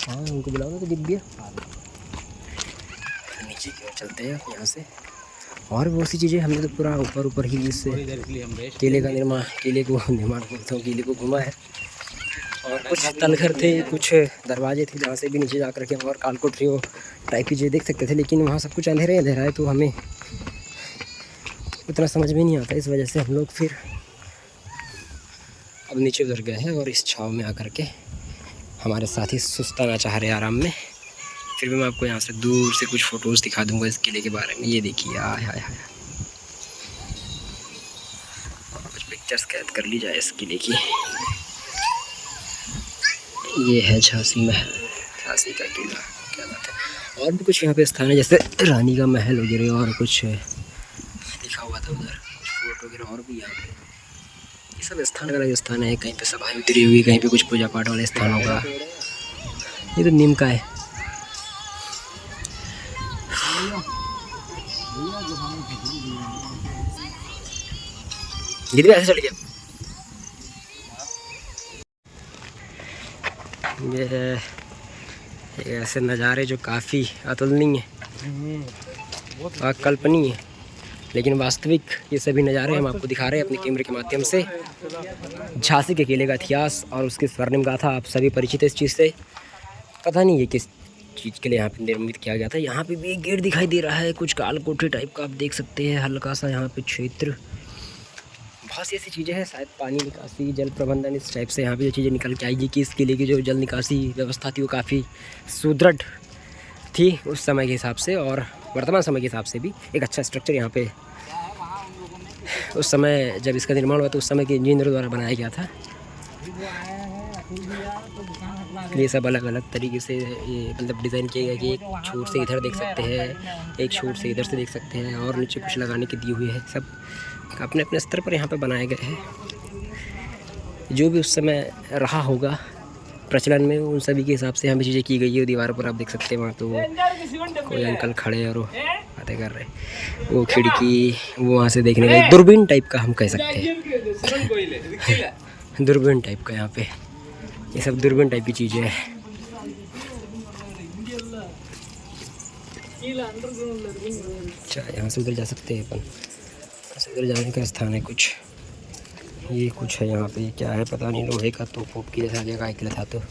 हाँ उनको बुलाओ ना, तो दिख गया। नीचे की ओर चलते हैं यहाँ से, और बहुत सी चीज़ें हमने तो पूरा ऊपर ही इससे किले का निर्माण बोलता हूँ, किले को घुमा है। और कुछ तलघर थे, कुछ दरवाजे थे जहाँ से भी नीचे जाकर के और कालकोठरी टाइप की चीज़ें देख सकते थे, लेकिन वहाँ सब कुछ अंधेरा है, तो हमें उतना समझ में नहीं आता। इस वजह से हम लोग फिर अब नीचे उतर गए हैं, और इस छाँव में आकर के हमारे साथी सुस्ताना चाह रहे आराम में। फिर भी मैं आपको यहाँ से दूर से कुछ फ़ोटोज़ दिखा दूँगा इस किले के बारे में। ये देखिए, हाय कुछ पिक्चर्स कैद कर ली जाए इस किले की। ये है झांसी महल, झांसी का किला, क्या बात है। और भी कुछ यहाँ पे स्थान है, जैसे रानी का महल वगैरह, और कुछ लिखा हुआ था उधर, कुछ फोर्ट वगैरह और भी यहाँ पे। सब स्थान का अलग स्थान है, कहीं पे सभाएं उतरी हुई, कहीं पे कुछ पूजा पाठ वाले स्थान होगा। ये तो नीम का है। दीदी ऐसे चल गया। ये है ऐसे नज़ारे जो काफ़ी अतुलनीय है, अकल्पनीय है, लेकिन वास्तविक ये सभी नज़ारे हम आपको दिखा रहे हैं अपने कैमरे के माध्यम से। झांसी के किले का इतिहास और उसकी स्वर्णिम गाथा आप सभी परिचित है इस चीज़ से। पता नहीं ये किस चीज़ के लिए यहाँ पे निर्मित किया गया था। यहाँ पे भी एक गेट दिखाई दे रहा है, कुछ कालकोठरी टाइप का आप देख सकते हैं, हल्का सा यहाँ पे क्षेत्र। बहुत सी ऐसी चीज़ें हैं, शायद पानी निकासी, जल प्रबंधन, इस टाइप से यहाँ पे जो चीज़ें निकल के आएगी कि इस किले की जो जल निकासी व्यवस्था थी वो काफ़ी सुदृढ़ थी उस समय के हिसाब से, और वर्तमान समय के हिसाब से भी एक अच्छा स्ट्रक्चर यहाँ पे उस समय जब इसका निर्माण हुआ तो उस समय के इंजीनियर द्वारा बनाया गया था। ये सब अलग अलग तरीके से ये मतलब डिज़ाइन किया गया कि एक छोर से इधर देख सकते हैं, एक छोर से इधर से देख सकते हैं, और नीचे कुछ लगाने की दी हुई है। सब अपने अपने स्तर पर यहाँ पे बनाए गए हैं। जो भी उस समय रहा होगा प्रचलन में, उन सभी के हिसाब से यहाँ भी चीज़ें की गई है। दीवारों पर आप देख सकते हैं वहाँ तो कोई अंकल खड़े और बातें कर रहे, वो खिड़की वो वहाँ से देखने का दूरबीन टाइप का हम कह सकते हैं। दूरबीन टाइप का यहाँ पे ये सब दूरबीन टाइप की चीज़ें हैं। अच्छा यहाँ से उधर जा सकते हैं अपन, उधर जाने का स्थान है कुछ। ये कुछ है यहाँ पे, ये क्या है पता नहीं, लोहे का तोप की जैसा जगह निकला था। तो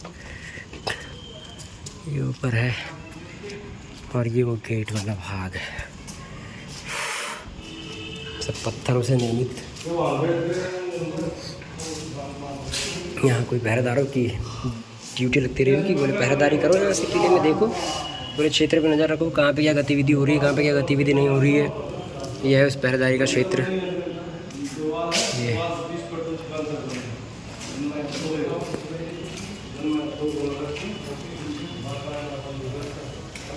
ये ऊपर है और ये वो गेट वाला भाग है, सब पत्थरों से निर्मित। यहाँ कोई पहरेदारों की ड्यूटी लगती रही कि बोले पहरेदारी करो यहाँ से किले में, देखो पूरे क्षेत्र पे नज़र रखो कहाँ पे क्या गतिविधि हो रही है, कहाँ पे क्या गतिविधि नहीं हो रही है। यह है उस पहरेदारी का क्षेत्र। ये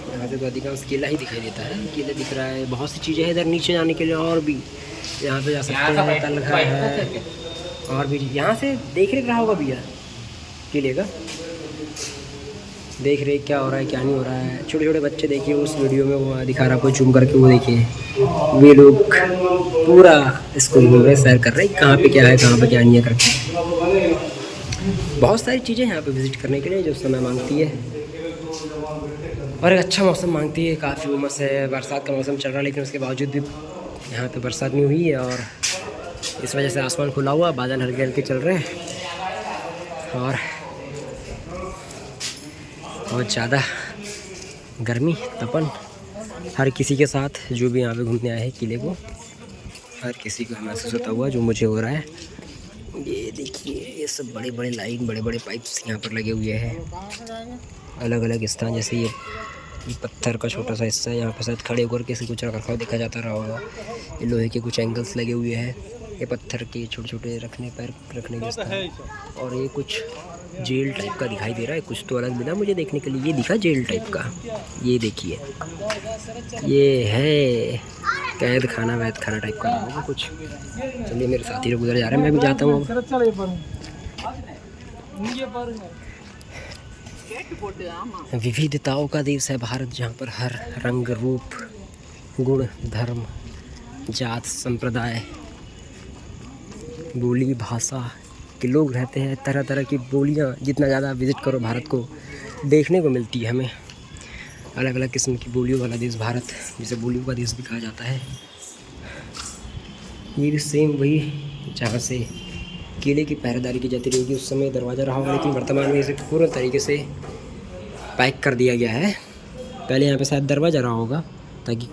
यहाँ पे तो अधिकांश किला ही दिखाई देता है, किला दिख रहा है। बहुत सी चीज़ें हैं इधर नीचे जाने के लिए, और भी यहाँ पे जा सकते हैं। तलघर है और भी यहाँ से देख रेख रहा होगा भैया किले का, देख रेख क्या हो रहा है क्या नहीं हो रहा है। छोटे छोटे बच्चे देखिए उस वीडियो में वो दिखा रहा, कोई जूम करके वो देखिए, वे लोग पूरा इसको घूम रहे, सैर कर रहे कहाँ पे क्या है कहाँ पे क्या नहीं है करके। बहुत सारी चीज़ें यहाँ पे विज़िट करने के लिए जो समय मांगती है, और एक अच्छा मौसम मांगती है। काफ़ी उमस है, बरसात का मौसम चल रहा है, लेकिन उसके बावजूद भी यहाँ पे बरसात नहीं हुई है, और इस वजह से आसमान खुला हुआ, बादल हल्के हल्के चल रहे हैं, और बहुत ज़्यादा गर्मी तपन हर किसी के साथ जो भी यहाँ पे घूमने आए हैं किले को, हर किसी को महसूस होता हुआ जो मुझे हो रहा है। ये देखिए ये सब बड़े बड़े लाइन, बड़े बड़े पाइप्स यहाँ पर लगे हुए हैं, अलग अलग स्थान। जैसे ये पत्थर का छोटा सा हिस्सा है, यहाँ पर शायद खड़े होकर किसी कुछ रखा देखा जाता रहा होगा। ये लोहे के कुछ एंगल्स लगे हुए हैं, ये पत्थर के छोटे छोटे रखने पैर रखने के स्थान, और ये कुछ जेल टाइप का दिखाई दे रहा है। कुछ तो अलग मिला मुझे देखने के लिए, ये दिखा जेल टाइप का। ये देखिए ये है कैद खाना वैद खाना टाइप का होगा कुछ। चलिए मेरे साथी लोग उधर जा रहे हैं, मैं भी जाता हूँ। विविधताओं का देश है भारत, जहाँ पर हर रंग रूप गुण धर्म जात संप्रदाय बोली भाषा के लोग रहते हैं। तरह तरह की बोलियाँ जितना ज़्यादा विज़िट करो भारत को देखने को मिलती है हमें। अलग अलग किस्म की बोलियों वाला देश भारत, जिसे बोलियों का देश भी कहा जाता है। ये भी सेम वही जहाँ से किले की पहरेदारी की जाती रहेगी, उस समय दरवाज़ा रहा होगा, लेकिन वर्तमान में इसे पूर्ण तरीके से पैक कर दिया गया है। पहले यहाँ पे शायद दरवाज़ा रहा होगा ताकि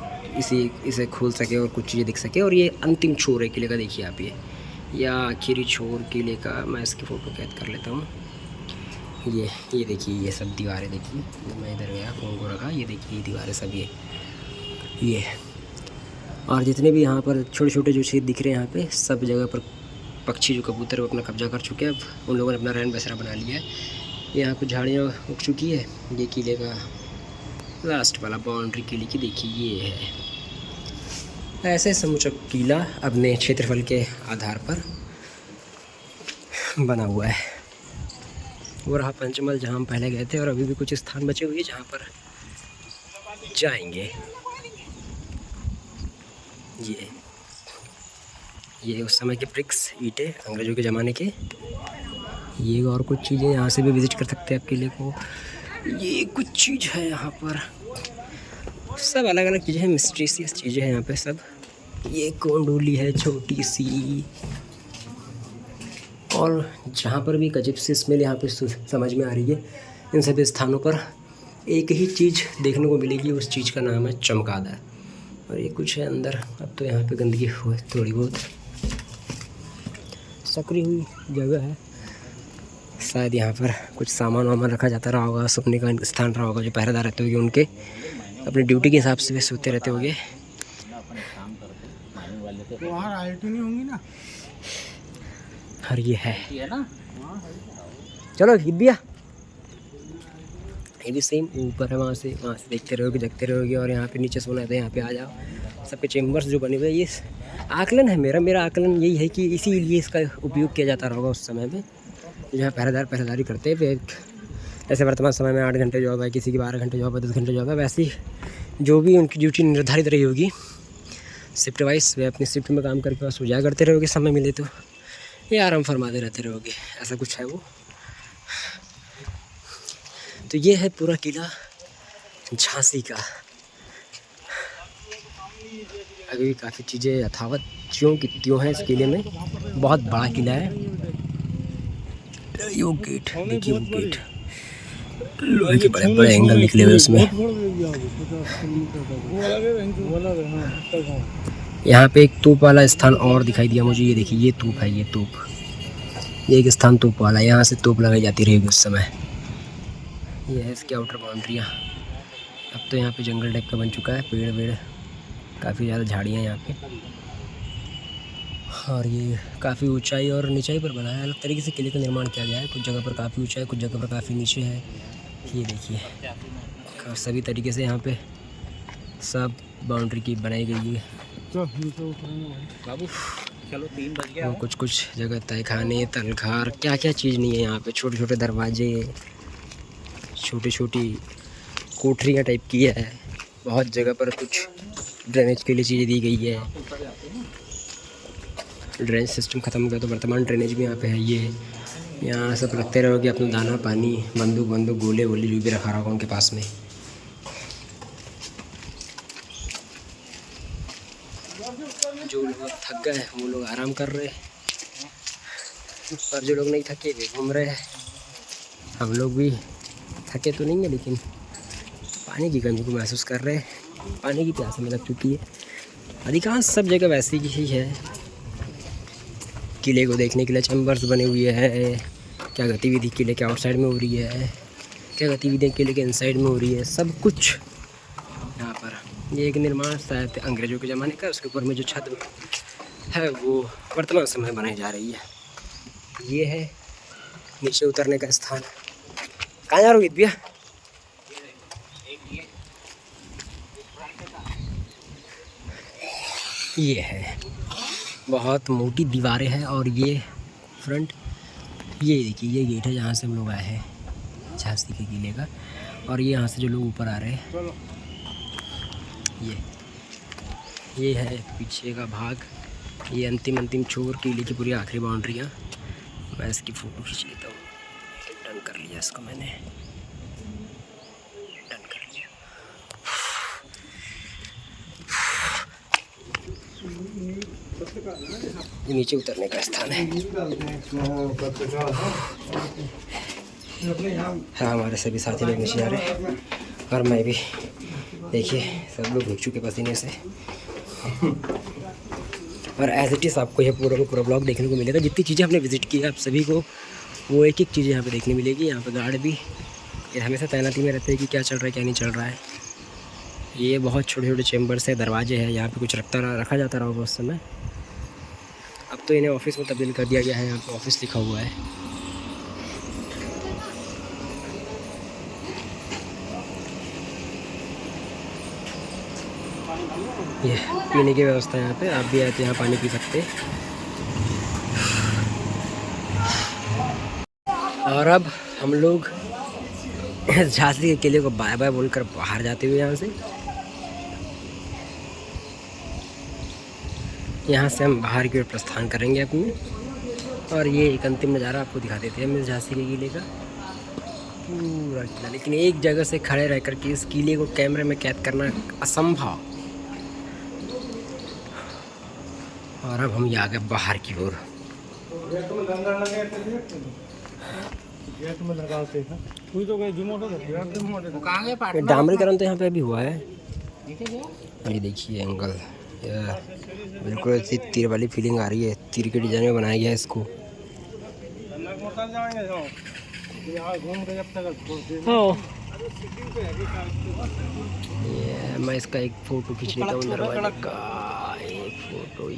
इसे खोल सके और कुछ चीज़ें दिख सके। और ये अंतिम छोर है किले का, देखिए आप, ये या आखिरी छोर किले का। मैं इसकी फ़ोटो कैद कर लेता हूँ। ये देखिए ये सब दीवारें देखिए, मैं इधर गया फ़ोन को रखा, ये देखिए दीवारें सब ये और जितने भी यहाँ पर छोटे छोटे जो छेद दिख रहे हैं यहाँ पे, सब जगह पर पक्षी जो कबूतर वो अपना कब्जा कर चुके हैं। अब उन लोगों ने अपना रहन बसेरा बना लिया है। यहाँ पर झाड़ियाँ उग चुकी है। ये किले का लास्ट वाला बाउंड्री किले की देखिए ये है। ऐसे समूचा किला अपने क्षेत्रफल के आधार पर बना हुआ है। वो रहा पंचमल जहाँ हम पहले गए थे, और अभी भी कुछ स्थान बचे हुए जहाँ पर जाएंगे। ये उस समय के ब्रिक्स, ईंटें, अंग्रेज़ों के ज़माने के। ये और कुछ चीज़ें यहाँ से भी विज़िट कर सकते हैं आप किले को। ये कुछ चीज़ है यहाँ पर, सब अलग अलग चीज़ें हैं, मिस्टीरियस चीज़ें हैं यहाँ पे सब। ये कोंडोली है छोटी सी, और जहाँ पर भी एक अजीब सी स्मेल यहाँ पे समझ में आ रही है। इन सभी स्थानों पर एक ही चीज़ देखने को मिलेगी, उस चीज़ का नाम है चमगादड़। और ये कुछ है अंदर। अब तो यहाँ पे गंदगी हुई थोड़ी बहुत, सकरी हुई जगह है। शायद यहाँ पर कुछ सामान वामान रखा जाता रहा होगा, सोने का स्थान रहा होगा। जो पहरेदार रहते होंगे उनके अपनी ड्यूटी के हिसाब से वे सोते रहते होंगे। तो वहाँ लाइट नहीं होंगी ना। और ये है चलो भैया, ये भी सेम ऊपर है। वहाँ से देखते रहोगे, जगते रहोगे। और यहाँ पे नीचे सोना है तो यहाँ पे आ जाओ। सबके चेम्बर्स जो बने हुए हैं, ये आकलन है मेरा आकलन यही है कि इसीलिए इसका उपयोग किया जाता होगा उस समय में, जहाँ पहरेदारी करते हैं। जैसे वर्तमान समय में 8 घंटे जॉब है, किसी की 12 घंटे जॉब है, 10 घंटे जॉब है, वैसे ही जो भी उनकी ड्यूटी निर्धारित रही होगी शिफ्ट वाइज, वे अपनी शिफ्ट में काम करके बस सुझा करते रहोगे। समय मिले तो ये आराम फरमाते रहते रहोगे, ऐसा कुछ है वो। तो ये है पूरा किला झांसी का। अभी भी काफ़ी चीज़ें यथावत ज्यों की त्यों हैं इस किले में। बहुत बड़ा किला है। यो गेट देखिए, वो गेट लोहे के बड़े बड़े एंगल निकले हुए उसमें। यहाँ पे एक तोप वाला स्थान और दिखाई दिया मुझे। ये देखिए, ये तोप है, ये तोप, ये एक स्थान तोप वाला है। यहाँ से तोप लगाई जाती रहेगी उस समय। ये है इसकी आउटर बाउंड्रियाँ। अब तो यहाँ पे जंगल टाइप का बन चुका है, पेड़ वेड़ काफ़ी ज़्यादा झाड़ियाँ यहाँ पे। और ये काफ़ी ऊंचाई और निचाई पर बना है। अलग तरीके से किले का निर्माण किया गया है। कुछ जगह पर काफ़ी ऊंचा है, कुछ जगह पर काफ़ी नीचे है। ये देखिए, सभी तरीके से यहाँ पे सब बाउंड्री की बनाई गई है। बाबू चलो 3 बज गया। कुछ जगह तहखाने, तलखार, क्या क्या चीज़ नहीं है यहाँ पे। छोटे छोटे दरवाजे, छोटी छोटी कोठरियाँ टाइप की है। बहुत जगह पर कुछ ड्रेनेज के लिए चीज़ें दी गई है। ड्रेनेज सिस्टम ख़त्म हो गया तो वर्तमान ड्रेनेज भी यहाँ पे है। ये यहाँ सब रखते रहोगे अपना दाना पानी, बंदूक गोले वोले जो भी रखा रहा होगा उनके पास में। जो लोग थक गए वो लोग आराम कर रहे हैं, और जो लोग नहीं थके वे घूम रहे हैं। हम लोग भी थके तो नहीं है, लेकिन पानी की कमी को महसूस कर रहे हैं। पानी की प्यास हमें लग चुकी है। अधिकांश सब जगह वैसी ही है। किले को देखने के लिए चैम्बर्स बने हुए हैं। क्या गतिविधि किले के आउटसाइड में हो रही है, क्या गतिविधियाँ किले के इनसाइड में हो रही है, सब कुछ यहाँ पर। ये एक निर्माण शायद अंग्रेज़ों के ज़माने का। उसके ऊपर में जो छत है वो वर्तमान समय में बनाई जा रही है। ये है नीचे उतरने का स्थान। कहाँ जा रहे हो भैया? ये है, बहुत मोटी दीवारें हैं। और ये फ्रंट, ये देखिए, ये गेट है जहाँ से हम लोग आए हैं झांसी के किले का। और ये यहाँ से जो लोग ऊपर आ रहे हैं, ये है पीछे का भाग। ये अंतिम छोर किले की पूरी आखिरी बाउंड्रियाँ। मैं इसकी फ़ोटो खींच लेता हूँ। डन कर लिया इसको मैंने, डन कर लिया। ये नीचे उतरने का स्थान है। हाँ, हमारे सभी साथी लोग नीचे आ रहे हैं और मैं भी। देखिए, सब लोग भीग चुके पसीने से। और एज इट इज़ आपको ये पूरा ब्लॉग देखने को मिलेगा। जितनी चीज़ें हमने विज़िट की है आप सभी को वो एक चीज़ यहाँ पे देखने मिलेगी। यहाँ पे गार्ड भी ये हमेशा तैनाती में रहते हैं कि क्या चल रहा है क्या नहीं चल रहा है। ये बहुत छोटे छोटे चैम्बर्स है, दरवाजे हैं। यहाँ पे कुछ रखा जाता रहा होगा उस समय। अब तो इन्हें ऑफिस में तब्दील कर दिया गया है। यहाँ पे ऑफिस लिखा हुआ है। ये पीने की व्यवस्था यहाँ पे, आप भी आते यहाँ पानी पी सकते हैं। और अब हम लोग झांसी के किले को बाय बाय बोलकर बाहर जाते हुए यहाँ से हम बाहर की ओर प्रस्थान करेंगे अपनी। और ये एक अंतिम नज़ारा आपको दिखा देते हैं मेरे झांसी के किले का पूरा किला। लेकिन एक जगह से खड़े रह कर के इस किले को कैमरे में कैद करना असंभव। और अब हम आ गए बाहर की ओर। डामरीकरण तो यहाँ पे अभी हुआ है। ये देखिए एंगल, बिल्कुल ऐसी तीर वाली फीलिंग आ रही है। तीर के डिजाइन में बनाया गया है इसको। ये मैं इसका एक फ़ोटो खींच लेता हूँ दरवाजे का। एक फ़ोटो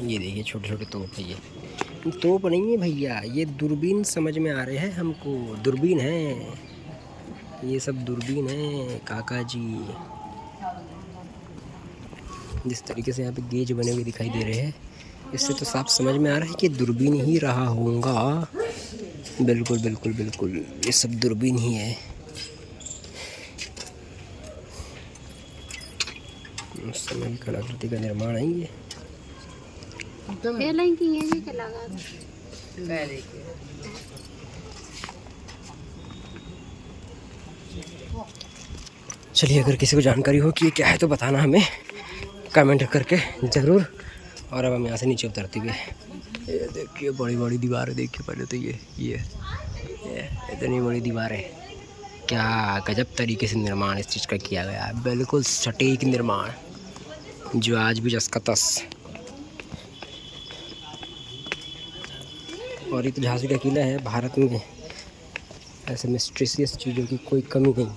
ये देखिए छोटे छोटे तोप है। ये तोप नहीं है भैया, ये दूरबीन समझ में आ रहे हैं हमको। दूरबीन है ये सब, दूरबीन है काका जी। जिस तरीके से यहाँ पे गेज बने हुए दिखाई दे रहे हैं, इससे तो साफ समझ में आ रहा है कि दूरबीन ही रहा होगा। बिल्कुल बिल्कुल बिल्कुल, ये सब दूरबीन ही है। उस समय की कलाकृति का निर्माण है ये। चलिए, अगर किसी को जानकारी हो कि ये क्या है तो बताना हमें कमेंट करके ज़रूर। और अब हम यहाँ से नीचे उतरते हुए, ये देखिए बड़ी बड़ी दीवारें। देखिए पहले तो ये इतनी बड़ी दीवारें, क्या गजब तरीके से निर्माण इस चीज़ का किया गया है। बिल्कुल सटीक निर्माण जो आज भी जस का तस। और ये तो झांसी का किला है। भारत में ऐसे मिस्ट्रियस चीज़ों की कोई कमी नहीं।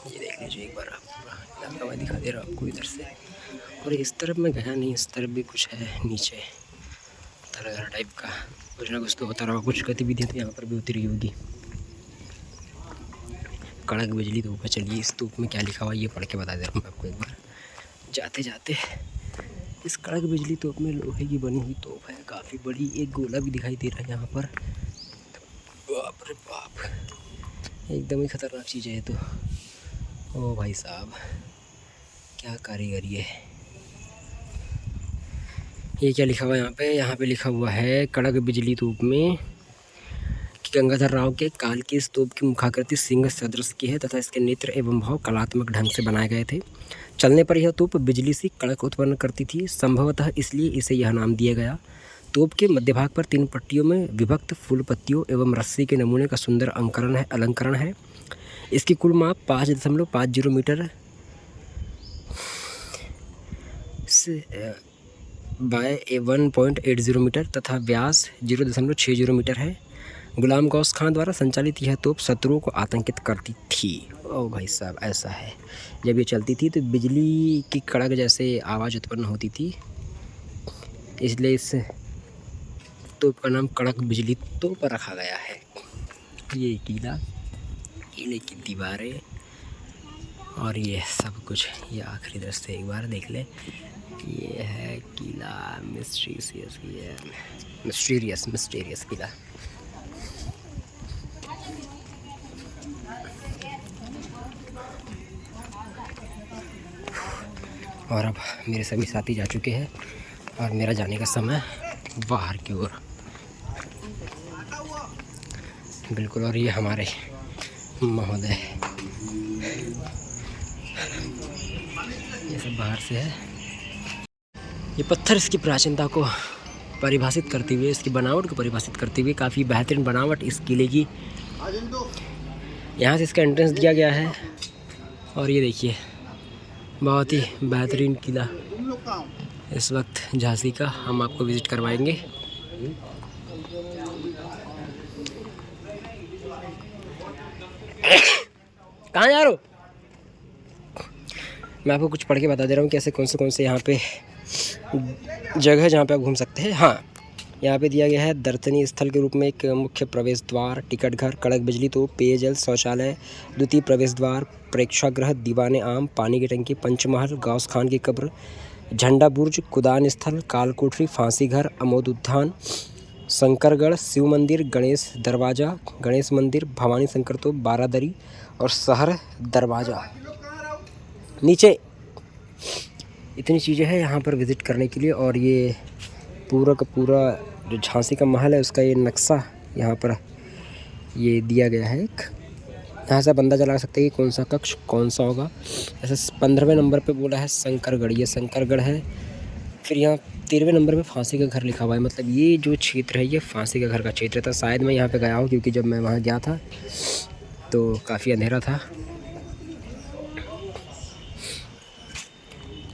ये देख लीजिए एक बार आपको मैं दिखा दे रहा हूँ आपको इधर से। और इस तरफ मैं गया नहीं, इस तरफ भी कुछ है नीचे तरह टाइप का कुछ ना कुछ तो होता रहा। कुछ गतिविधि तो यहाँ पर भी होती रही होगी। कड़क बिजली तोप है। चलिए इस तोप में क्या लिखा हुआ ये पढ़ के बता दे रहा हूँ मैं आपको एक बार जाते जाते। इस कड़क बिजली तोप में लोहे की बनी हुई तोप है, काफ़ी बड़ी। एक गोला भी दिखाई दे रहा है यहाँ पर। बाप रे बाप, एकदम ही खतरनाक चीज़ है ये तो। ओ भाई साहब, क्या कारीगरी है। ये क्या लिखा हुआ है यहाँ पे लिखा हुआ है कड़क बिजली तोप में कि गंगाधर राव के काल की इस तोप की मुखाकृति सिंह सदृश की है तथा इसके नेत्र एवं भाव कलात्मक ढंग से बनाए गए थे। चलने पर यह तोप बिजली सी कड़क उत्पन्न करती थी, संभवतः इसलिए इसे यह नाम दिया गया। तोप के मध्य भाग पर 3 पट्टियों में विभक्त फूल पत्तियों एवं रस्सी के नमूने का सुंदर अलंकरण है। इसकी कुल माप 5.50 मीटर बाय 1.80 मीटर तथा व्यास 0.60 मीटर है। गुलाम गौस खां द्वारा संचालित यह तोप शत्रुओं को आतंकित करती थी। ओ भाई साहब, ऐसा है। जब ये चलती थी तो बिजली की कड़क जैसे आवाज़ उत्पन्न होती थी, इसलिए इस तोप का नाम कड़क बिजली तोप रखा गया है। ये किला, किले की दीवारें और ये सब कुछ, ये आखिरी दृश्य एक बार देख ले। ये है किला मिस्टीरियस किला। और अब मेरे सभी साथी जा चुके हैं और मेरा जाने का समय बाहर की ओर। बिल्कुल, और ये हमारे महोदय, ये सब बाहर से है। ये पत्थर इसकी प्राचीनता को परिभाषित करते हुए, इसकी बनावट को परिभाषित करते हुए काफ़ी बेहतरीन बनावट इस किले की। यहाँ से इसका एंट्रेंस दिया गया है। और ये देखिए बहुत ही बेहतरीन किला इस वक्त झांसी का हम आपको विज़िट करवाएंगे। कहाँ जा रहे हो? मैं आपको कुछ पढ़ के बता दे रहा हूँ कैसे कौन से यहाँ पे जगह है जहाँ पे आप घूम सकते हैं। हाँ, यहाँ पे दिया गया है दर्शनीय स्थल के रूप में एक मुख्य प्रवेश द्वार, टिकट घर, कड़क बिजली तोप, पेयजल, शौचालय, द्वितीय प्रवेश द्वार, प्रेक्षागृह, दीवाने आम, पानी की टंकी, पंचमहल, गौस खान की कब्र, झंडा बुर्ज, कुदान स्थल, काल कोठरी, फांसी घर, अमोद उद्यान, शंकरगढ़, शिव मंदिर, गणेश दरवाज़ा, गणेश मंदिर, भवानी शंकर तोप, बारादरी और शहर दरवाज़ा। नीचे इतनी चीज़ें हैं यहाँ पर विज़िट करने के लिए। और ये पूरा का पूरा जो झांसी का महल है उसका ये नक्शा यहाँ पर ये दिया गया है। एक यहाँ से आप अंदाज़ा लगा सकते हैं कि कौन सा कक्ष कौन सा होगा। ऐसे 15वें नंबर पे बोला है शंकरगढ़, ये शंकरगढ़ है। फिर यहाँ 13वें नंबर पे फांसी का घर लिखा हुआ है। मतलब ये जो क्षेत्र है ये फांसी का घर का क्षेत्र था। शायद मैं यहाँ पे गया हूँ क्योंकि जब मैं वहाँ गया था तो काफ़ी अंधेरा था।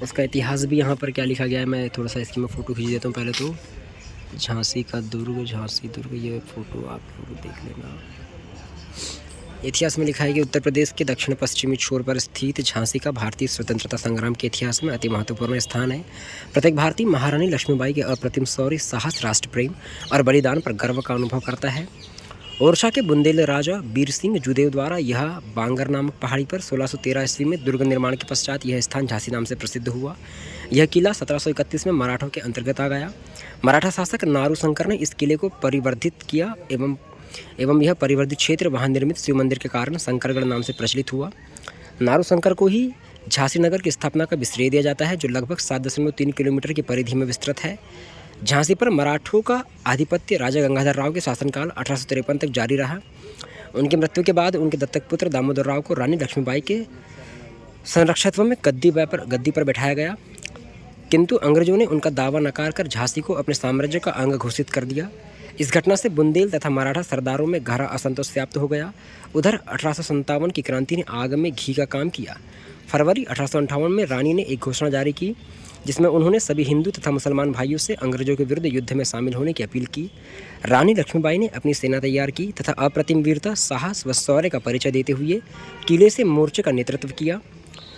उसका इतिहास भी यहाँ पर क्या लिखा गया है मैं थोड़ा सा इसकी मैं फ़ोटो खींच देता हूँ। पहले तो झांसी का दुर्ग, झांसी दुर्ग, ये फ़ोटो आप लोग देख लेना। इतिहास में लिखा है कि उत्तर प्रदेश के दक्षिण पश्चिमी छोर पर स्थित झांसी का भारतीय स्वतंत्रता संग्राम के इतिहास में अति महत्वपूर्ण स्थान है। प्रत्येक भारतीय महारानी लक्ष्मीबाई के अप्रतिम शौर्य, साहस, राष्ट्र प्रेम और बलिदान पर गर्व का अनुभव करता है। ओरछा के बुंदेल राजा वीर सिंह जुदेव द्वारा यह बांगर नामक पहाड़ी पर 1613 ईस्वी में दुर्ग निर्माण के पश्चात यह स्थान झांसी नाम से प्रसिद्ध हुआ। यह किला 1731 में मराठों के अंतर्गत आ गया। मराठा शासक नारूशंकर ने इस किले को परिवर्धित किया एवं यह परिवर्धित क्षेत्र वहां निर्मित शिव मंदिर के कारण शंकरगढ़ नाम से प्रचलित हुआ। नारूशंकर को ही झांसी नगर की स्थापना का श्रेय दिया जाता है, जो लगभग 7.3 किलोमीटर की परिधि में विस्तृत है। झांसी पर मराठों का आधिपत्य राजा गंगाधर राव के शासनकाल 1853 तक जारी रहा। उनकी मृत्यु के बाद उनके दत्तक पुत्र दामोदर राव को रानी लक्ष्मीबाई के संरक्षकत्व में गद्दी पर बैठाया गया, किंतु अंग्रेजों ने उनका दावा नकार कर झांसी को अपने साम्राज्य का अंग घोषित कर दिया। इस घटना से बुंदेल तथा मराठा सरदारों में गहरा असंतोष व्याप्त हो गया। उधर 1857 की क्रांति ने आग में घी का काम किया। फरवरी 1858 में रानी ने एक घोषणा जारी की जिसमें उन्होंने सभी हिंदू तथा मुसलमान भाइयों से अंग्रेजों के विरुद्ध युद्ध में शामिल होने की अपील की। रानी लक्ष्मीबाई ने अपनी सेना तैयार की तथा अप्रतिम वीरता, साहस व शौर्य का परिचय देते हुए किले से मोर्चे का नेतृत्व किया।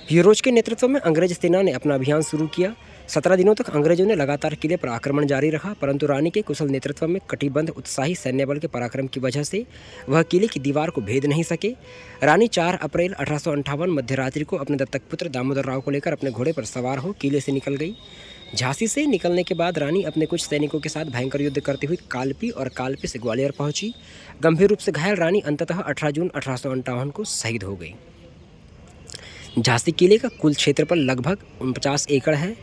हीरोज के नेतृत्व में अंग्रेज सेना ने अपना अभियान शुरू किया। 17 दिनों तक अंग्रेजों ने लगातार किले पर आक्रमण जारी रखा, परंतु रानी के कुशल नेतृत्व में कटिबद्ध उत्साही सैन्य बल के पराक्रम की वजह से वह किले की दीवार को भेद नहीं सके। रानी 4 अप्रैल 1858 मध्यरात्रि को अपने दत्तक पुत्र दामोदर राव को लेकर अपने घोड़े पर सवार हो किले से निकल गई। झांसी से निकलने के बाद रानी अपने कुछ सैनिकों के साथ भयंकर युद्ध करती हुई कालपी और कालपी से ग्वालियर पहुंची। गंभीर रूप से घायल रानी अंततः 18 जून 1858 को शहीद हो गई। झांसी किले का कुल क्षेत्रफल लगभग 49 एकड़ है,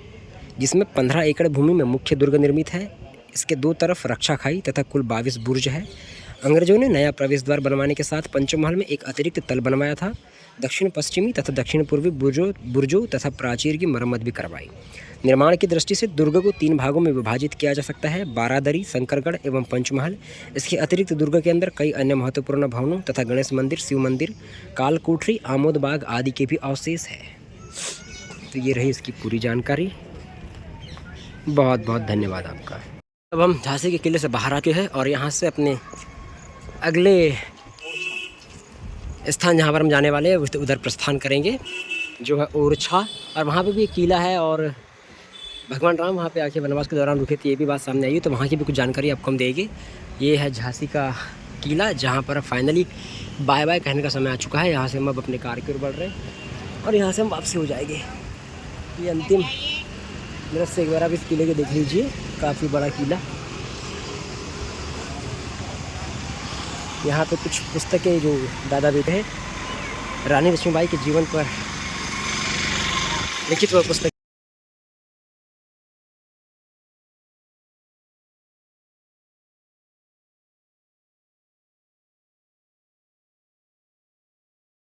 जिसमें 15 एकड़ भूमि में मुख्य दुर्ग निर्मित है। इसके दो तरफ रक्षा खाई तथा कुल 22 बुर्ज है। अंग्रेजों ने नया प्रवेश द्वार बनवाने के साथ पंचमहल में एक अतिरिक्त तल बनवाया था। दक्षिण पश्चिमी तथा दक्षिण पूर्वी बुर्जों तथा प्राचीर की मरम्मत भी करवाई। निर्माण की दृष्टि से दुर्ग को 3 भागों में विभाजित किया जा सकता है, बारादरी, शंकरगढ़ एवं पंचमहल। इसके अतिरिक्त दुर्ग के अंदर कई अन्य महत्वपूर्ण भवनों तथा गणेश मंदिर, शिव मंदिर, काल कोठरी, आमोद बाग आदि के भी अवशेष है। तो ये रही इसकी पूरी जानकारी। बहुत बहुत धन्यवाद आपका। अब हम झांसी के किले से बाहर आके हैं और यहाँ से अपने अगले स्थान जहाँ पर हम जाने वाले हैं उधर प्रस्थान करेंगे, जो है ओरछा। और वहाँ पे भी एक किला है और भगवान राम वहाँ पे आके वनवास के दौरान रुके थे, ये भी बात सामने आई। तो वहाँ की भी कुछ जानकारी आपको हम देंगे। ये है झांसी का किला, जहाँ पर फाइनली बाय बाय कहने का समय आ चुका है। यहाँ से हम अब अपने कार की ओर बढ़ रहे हैं और यहाँ से हम वापसी हो जाएंगे। ये अंतिम दृश्य एक बार आप इस किले के देख लीजिए, काफ़ी बड़ा किला। यहाँ पे कुछ पुस्तकें जो दादा बेटे हैं रानी लक्ष्मीबाई के जीवन पर लिखित हुआ पुस्तक